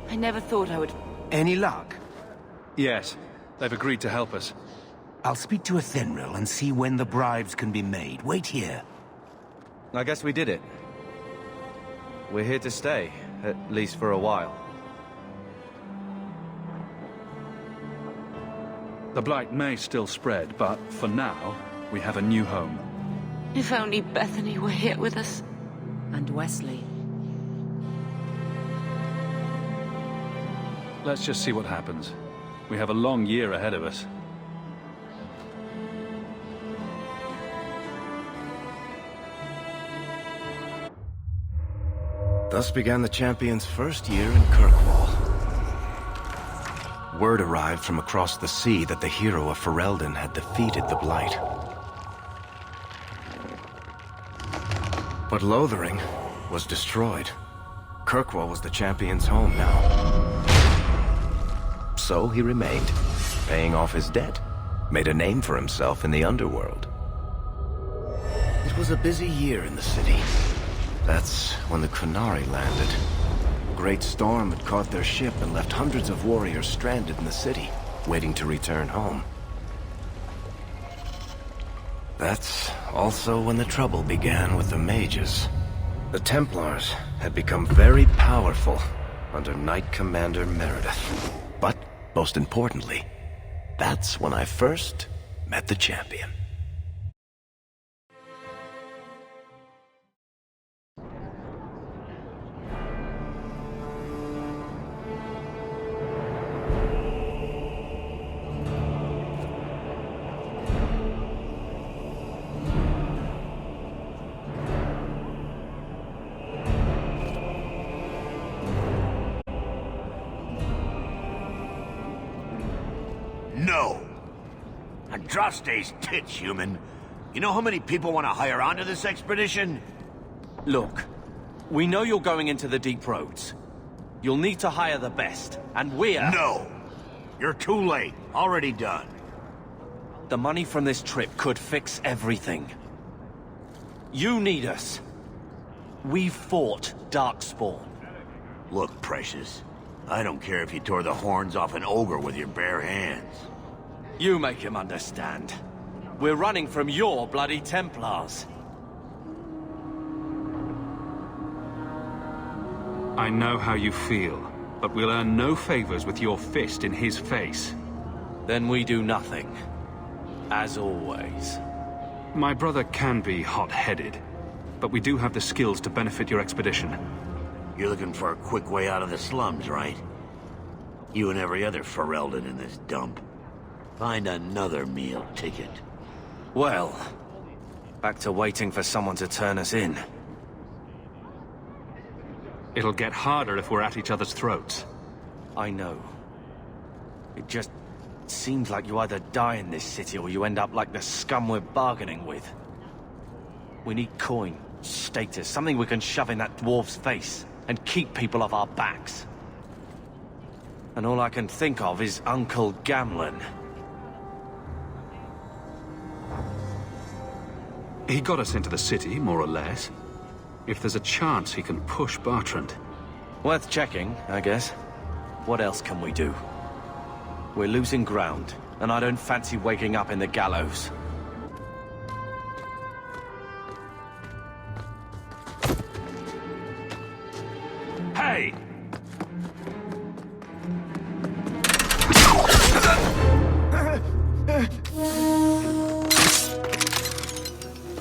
I never thought I would... Any luck? Yes, they've agreed to help us. I'll speak to Athenril and see when the bribes can be made. Wait here. I guess we did it. We're here to stay, at least for a while. The blight may still spread, but for now, we have a new home. If only Bethany were here with us. And Wesley. Let's just see what happens. We have a long year ahead of us. Thus began the champion's first year in Kirkwall. Word arrived from across the sea that the hero of Ferelden had defeated the Blight. But Lothering was destroyed. Kirkwall was the champion's home now. So he remained, paying off his debt, made a name for himself in the underworld. It was a busy year in the city. That's when the Qunari landed. A great storm had caught their ship and left hundreds of warriors stranded in the city, waiting to return home. That's also when the trouble began with the mages. The Templars had become very powerful under Knight Commander Meredith. But, most importantly, that's when I first met the champion. No! Andraste's tits, human. You know how many people want to hire onto this expedition? Look, we know you're going into the deep roads. You'll need to hire the best, and we're... No! You're too late. Already done. The money from this trip could fix everything. You need us. We've fought Darkspawn. Look, Precious. I don't care if you tore the horns off an ogre with your bare hands. You make him understand. We're running from your bloody Templars. I know how you feel, but we'll earn no favors with your fist in his face. Then we do nothing. As always. My brother can be hot-headed, but we do have the skills to benefit your expedition. You're looking for a quick way out of the slums, right? You and every other Ferelden in this dump. Find another meal ticket. Well, back to waiting for someone to turn us in. It'll get harder if we're at each other's throats. I know. It just seems like you either die in this city or you end up like the scum we're bargaining with. We need coin, status, something we can shove in that dwarf's face and keep people off our backs. And all I can think of is Uncle Gamlen. He got us into the city, more or less. If there's a chance he can push Bartrand. Worth checking, I guess. What else can we do? We're losing ground, and I don't fancy waking up in the gallows. Hey!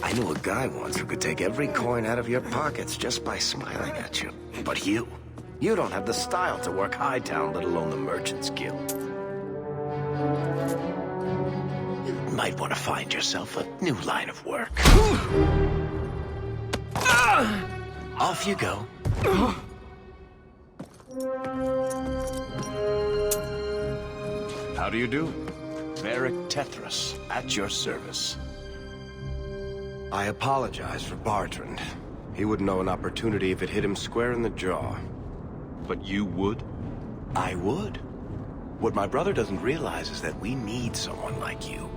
I knew a guy once who could take every coin out of your pockets just by smiling at you. But you don't have the style to work Hightown, let alone the Merchant's Guild. You might want to find yourself a new line of work. Off you go. How do you do? Varric Tethras, at your service. I apologize for Bartrand. He wouldn't know an opportunity if it hit him square in the jaw. But you would? I would. What my brother doesn't realize is that we need someone like you.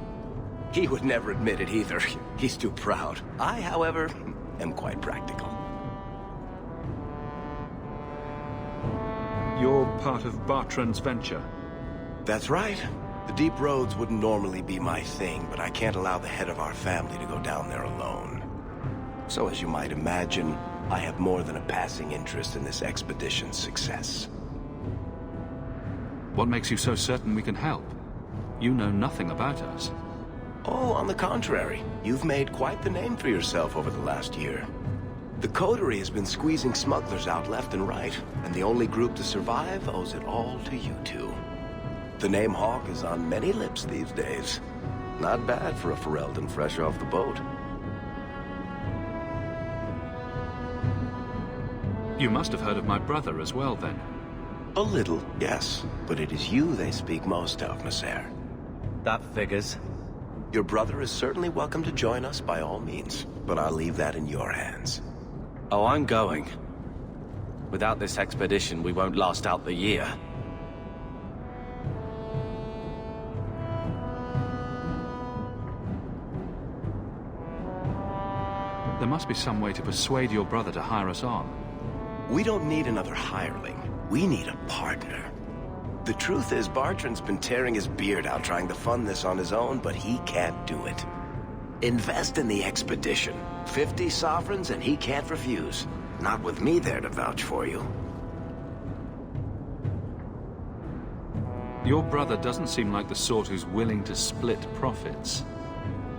He would never admit it either. He's too proud. I, however, am quite practical. You're part of Bartrand's venture. That's right. The deep roads wouldn't normally be my thing, but I can't allow the head of our family to go down there alone. So as you might imagine, I have more than a passing interest in this expedition's success. What makes you so certain we can help? You know nothing about us. Oh, on the contrary. You've made quite the name for yourself over the last year. The Coterie has been squeezing smugglers out left and right, and the only group to survive owes it all to you two. The name Hawk is on many lips these days. Not bad for a Ferelden fresh off the boat. You must have heard of my brother as well, then. A little, yes. But it is you they speak most of, Messer. That figures. Your brother is certainly welcome to join us by all means, but I'll leave that in your hands. Oh, I'm going. Without this expedition, we won't last out the year. There must be some way to persuade your brother to hire us on. We don't need another hireling. We need a partner. The truth is, Bartrand's been tearing his beard out trying to fund this on his own, but he can't do it. Invest in the expedition. 50 sovereigns and he can't refuse. Not with me there to vouch for you. Your brother doesn't seem like the sort who's willing to split profits.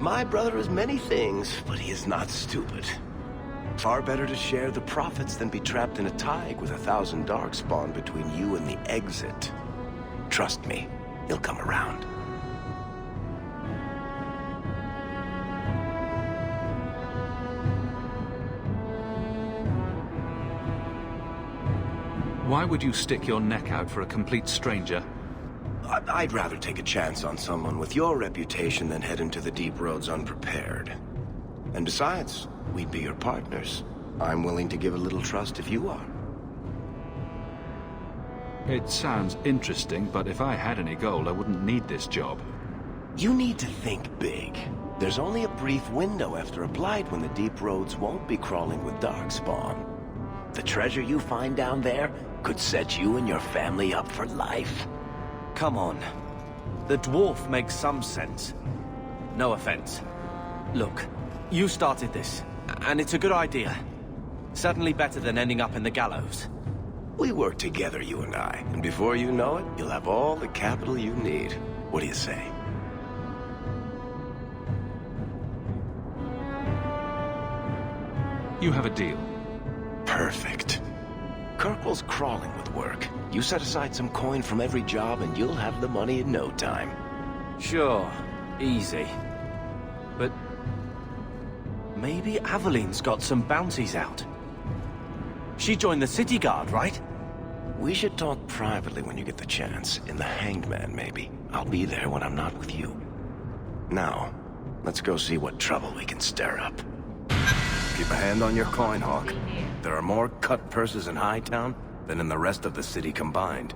My brother is many things, but he is not stupid. Far better to share the profits than be trapped in a tide with 1,000 darkspawn between you and the exit. Trust me, he'll come around. Why would you stick your neck out for a complete stranger? I'd rather take a chance on someone with your reputation than head into the deep roads unprepared. And besides, we'd be your partners. I'm willing to give a little trust if you are. It sounds interesting, but if I had any gold, I wouldn't need this job. You need to think big. There's only a brief window after a blight when the deep roads won't be crawling with darkspawn. The treasure you find down there could set you and your family up for life. Come on. The dwarf makes some sense. No offense. Look, you started this, and it's a good idea. Certainly better than ending up in the gallows. We work together, you and I, and before you know it, you'll have all the capital you need. What do you say? You have a deal. Perfect. Kirkwall's crawling with work. You set aside some coin from every job and you'll have the money in no time. Sure, easy. But maybe Aveline's got some bounties out. She joined the city guard, right? We should talk privately when you get the chance. In the Hanged Man, maybe. I'll be there when I'm not with you. Now, let's go see what trouble we can stir up. Keep a hand on your coin, Hawk. There are more cut purses in Hightown than in the rest of the city combined.